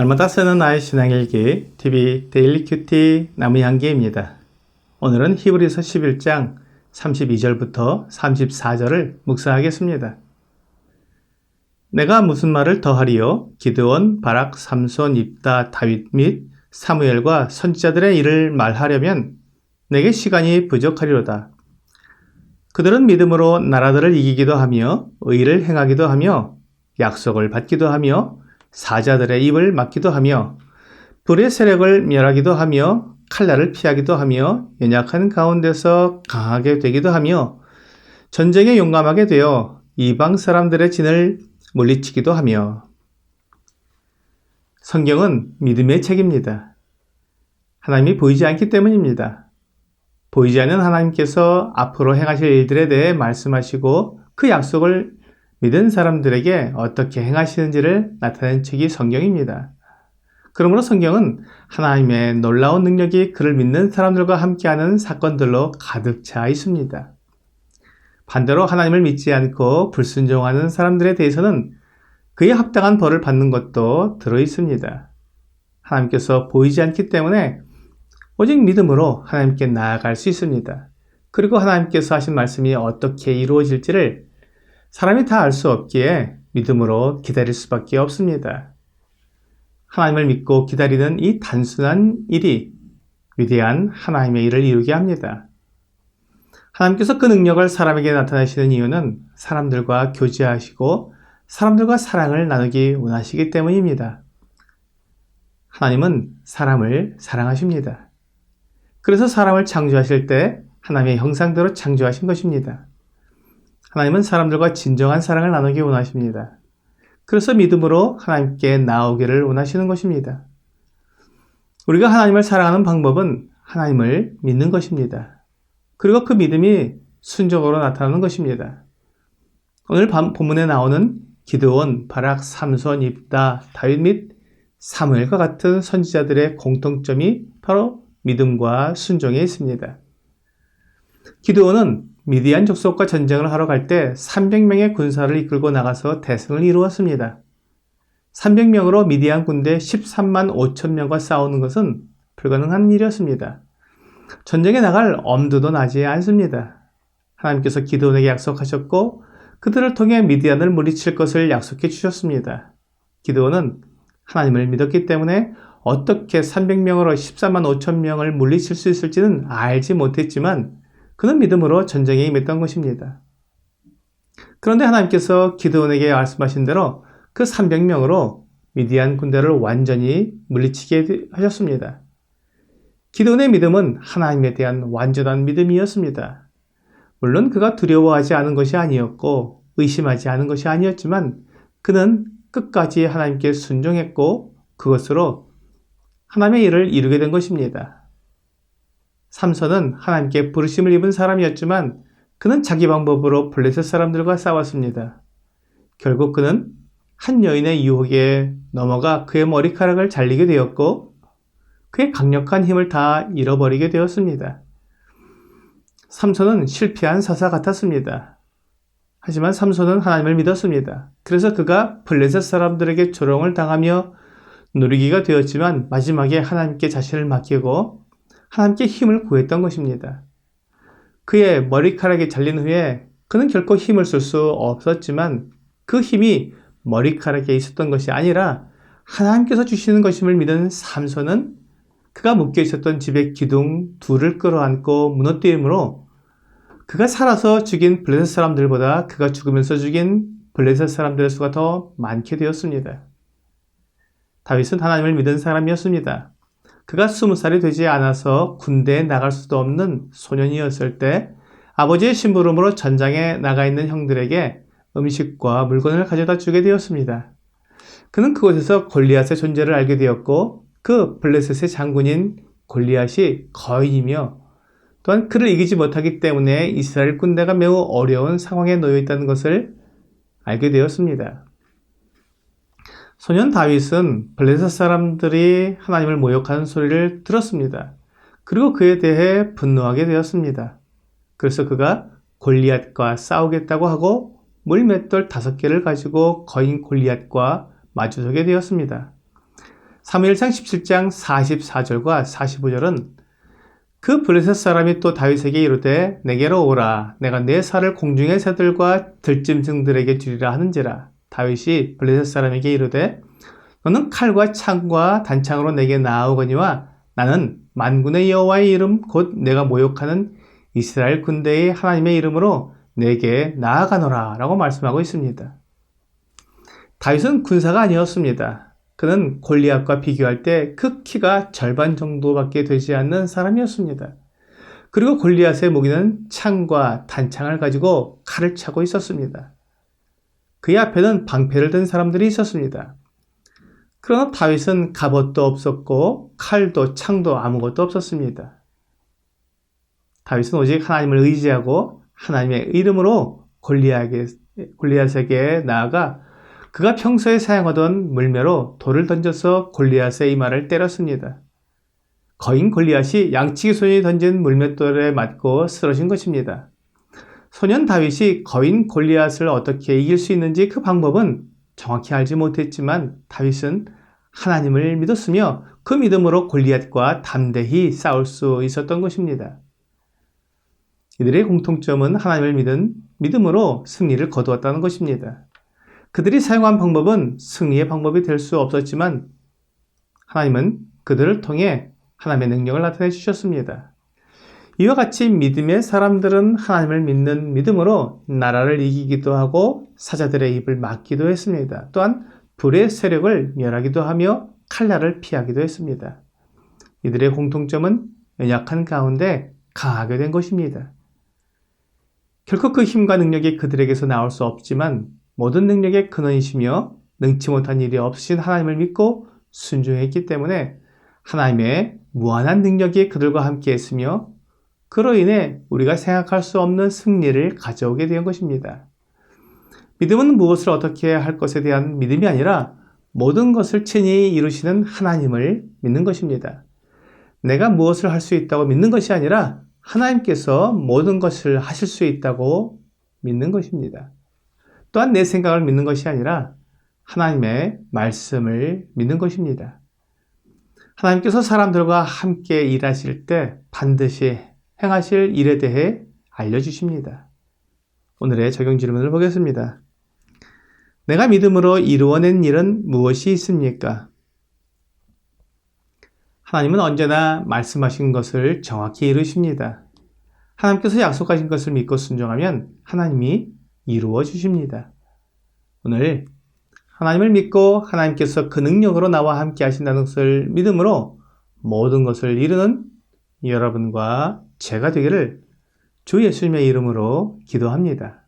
날마다 쓰는 나의 신앙일기 TV 데일리 큐티 나무향기입니다. 오늘은 히브리서 11장 32절부터 34절을 묵상하겠습니다. 내가 무슨 말을 더하리요? 기드온, 바락, 삼손, 입다, 다윗 및 사무엘과 선지자들의 일을 말하려면 내게 시간이 부족하리로다. 그들은 믿음으로 나라들을 이기기도 하며 의를 행하기도 하며 약속을 받기도 하며 사자들의 입을 막기도 하며 불의 세력을 멸하기도 하며 칼날을 피하기도 하며 연약한 가운데서 강하게 되기도 하며 전쟁에 용감하게 되어 이방 사람들의 진을 물리치기도 하며. 성경은 믿음의 책입니다. 하나님이 보이지 않기 때문입니다. 보이지 않는 하나님께서 앞으로 행하실 일들에 대해 말씀하시고 그 약속을 믿은 사람들에게 어떻게 행하시는지를 나타낸 책이 성경입니다. 그러므로 성경은 하나님의 놀라운 능력이 그를 믿는 사람들과 함께하는 사건들로 가득 차 있습니다. 반대로 하나님을 믿지 않고 불순종하는 사람들에 대해서는 그에 합당한 벌을 받는 것도 들어 있습니다. 하나님께서 보이지 않기 때문에 오직 믿음으로 하나님께 나아갈 수 있습니다. 그리고 하나님께서 하신 말씀이 어떻게 이루어질지를 사람이 다 알 수 없기에 믿음으로 기다릴 수밖에 없습니다. 하나님을 믿고 기다리는 이 단순한 일이 위대한 하나님의 일을 이루게 합니다. 하나님께서 그 능력을 사람에게 나타내시는 이유는 사람들과 교제하시고 사람들과 사랑을 나누기 원하시기 때문입니다. 하나님은 사람을 사랑하십니다. 그래서 사람을 창조하실 때 하나님의 형상대로 창조하신 것입니다. 하나님은 사람들과 진정한 사랑을 나누기 원하십니다. 그래서 믿음으로 하나님께 나오기를 원하시는 것입니다. 우리가 하나님을 사랑하는 방법은 하나님을 믿는 것입니다. 그리고 그 믿음이 순종으로 나타나는 것입니다. 오늘 본문에 나오는 기드온, 바락, 삼손, 입다, 다윗 및 사무엘과 같은 선지자들의 공통점이 바로 믿음과 순종에 있습니다. 기드온은 미디안 족속과 전쟁을 하러 갈 때 300명의 군사를 이끌고 나가서 대승을 이루었습니다. 300명으로 미디안 군대 13만 5천 명과 싸우는 것은 불가능한 일이었습니다. 전쟁에 나갈 엄두도 나지 않습니다. 하나님께서 기드온에게 약속하셨고 그들을 통해 미디안을 물리칠 것을 약속해 주셨습니다. 기드온은 하나님을 믿었기 때문에 어떻게 300명으로 13만 5천 명을 물리칠 수 있을지는 알지 못했지만 그는 믿음으로 전쟁에 임했던 것입니다. 그런데 하나님께서 기드온에게 말씀하신 대로 그 300명으로 미디안 군대를 완전히 물리치게 하셨습니다. 기드온의 믿음은 하나님에 대한 완전한 믿음이었습니다. 물론 그가 두려워하지 않은 것이 아니었고 의심하지 않은 것이 아니었지만 그는 끝까지 하나님께 순종했고 그것으로 하나님의 일을 이루게 된 것입니다. 삼손은 하나님께 부르심을 입은 사람이었지만 그는 자기 방법으로 블레셋 사람들과 싸웠습니다. 결국 그는 한 여인의 유혹에 넘어가 그의 머리카락을 잘리게 되었고 그의 강력한 힘을 다 잃어버리게 되었습니다. 삼손은 실패한 사사 같았습니다. 하지만 삼손은 하나님을 믿었습니다. 그래서 그가 블레셋 사람들에게 조롱을 당하며 누리기가 되었지만 마지막에 하나님께 자신을 맡기고 하나님께 힘을 구했던 것입니다. 그의 머리카락이 잘린 후에 그는 결코 힘을 쓸 수 없었지만 그 힘이 머리카락에 있었던 것이 아니라 하나님께서 주시는 것임을 믿은 삼손은 그가 묶여 있었던 집의 기둥 둘을 끌어안고 무너뜨림으로 그가 살아서 죽인 블레셋 사람들보다 그가 죽으면서 죽인 블레셋 사람들의 수가 더 많게 되었습니다. 다윗은 하나님을 믿은 사람이었습니다. 그가 20살이 되지 않아서 군대에 나갈 수도 없는 소년이었을 때 아버지의 심부름으로 전장에 나가 있는 형들에게 음식과 물건을 가져다 주게 되었습니다. 그는 그곳에서 골리앗의 존재를 알게 되었고 그 블레셋의 장군인 골리앗이 거인이며 또한 그를 이기지 못하기 때문에 이스라엘 군대가 매우 어려운 상황에 놓여 있다는 것을 알게 되었습니다. 소년 다윗은 블레셋 사람들이 하나님을 모욕하는 소리를 들었습니다. 그리고 그에 대해 분노하게 되었습니다. 그래서 그가 골리앗과 싸우겠다고 하고 물맷돌 5개를 가지고 거인 골리앗과 마주서게 되었습니다. 사무엘상 17장 44절과 45절은 그 블레셋 사람이 또 다윗에게 이르되 내게로 오라 내가 내 살을 공중의 새들과 들짐승들에게 주리라 하는지라. 다윗이 블레셋 사람에게 이르되 너는 칼과 창과 단창으로 내게 나아오거니와 나는 만군의 여호와의 이름 곧 내가 모욕하는 이스라엘 군대의 하나님의 이름으로 내게 나아가노라 라고 말씀하고 있습니다. 다윗은 군사가 아니었습니다. 그는 골리앗과 비교할 때 그 키가 절반 정도밖에 되지 않는 사람이었습니다. 그리고 골리앗의 무기는 창과 단창을 가지고 칼을 차고 있었습니다. 그의 앞에는 방패를 든 사람들이 있었습니다. 그러나 다윗은 갑옷도 없었고 칼도 창도 아무것도 없었습니다. 다윗은 오직 하나님을 의지하고 하나님의 이름으로 골리앗에게 나아가 그가 평소에 사용하던 물매로 돌을 던져서 골리앗의 이마를 때렸습니다. 거인 골리앗이 양치기 소년이 던진 물맷돌에 맞고 쓰러진 것입니다. 소년 다윗이 거인 골리앗을 어떻게 이길 수 있는지 그 방법은 정확히 알지 못했지만 다윗은 하나님을 믿었으며 그 믿음으로 골리앗과 담대히 싸울 수 있었던 것입니다. 이들의 공통점은 하나님을 믿은 믿음으로 승리를 거두었다는 것입니다. 그들이 사용한 방법은 승리의 방법이 될 수 없었지만 하나님은 그들을 통해 하나님의 능력을 나타내 주셨습니다. 이와 같이 믿음의 사람들은 하나님을 믿는 믿음으로 나라를 이기기도 하고 사자들의 입을 막기도 했습니다. 또한 불의 세력을 멸하기도 하며 칼날을 피하기도 했습니다. 이들의 공통점은 연약한 가운데 강하게 된 것입니다. 결코 그 힘과 능력이 그들에게서 나올 수 없지만 모든 능력의 근원이시며 능치 못한 일이 없으신 하나님을 믿고 순종했기 때문에 하나님의 무한한 능력이 그들과 함께 했으며 그로 인해 우리가 생각할 수 없는 승리를 가져오게 된 것입니다. 믿음은 무엇을 어떻게 할 것에 대한 믿음이 아니라 모든 것을 친히 이루시는 하나님을 믿는 것입니다. 내가 무엇을 할 수 있다고 믿는 것이 아니라 하나님께서 모든 것을 하실 수 있다고 믿는 것입니다. 또한 내 생각을 믿는 것이 아니라 하나님의 말씀을 믿는 것입니다. 하나님께서 사람들과 함께 일하실 때 반드시 행하실 일에 대해 알려주십니다. 오늘의 적용 질문을 보겠습니다. 내가 믿음으로 이루어낸 일은 무엇이 있습니까? 하나님은 언제나 말씀하신 것을 정확히 이루십니다. 하나님께서 약속하신 것을 믿고 순종하면 하나님이 이루어 주십니다. 오늘 하나님을 믿고 하나님께서 그 능력으로 나와 함께 하신다는 것을 믿음으로 모든 것을 이루는 여러분과 제가 되기를 주 예수님의 이름으로 기도합니다.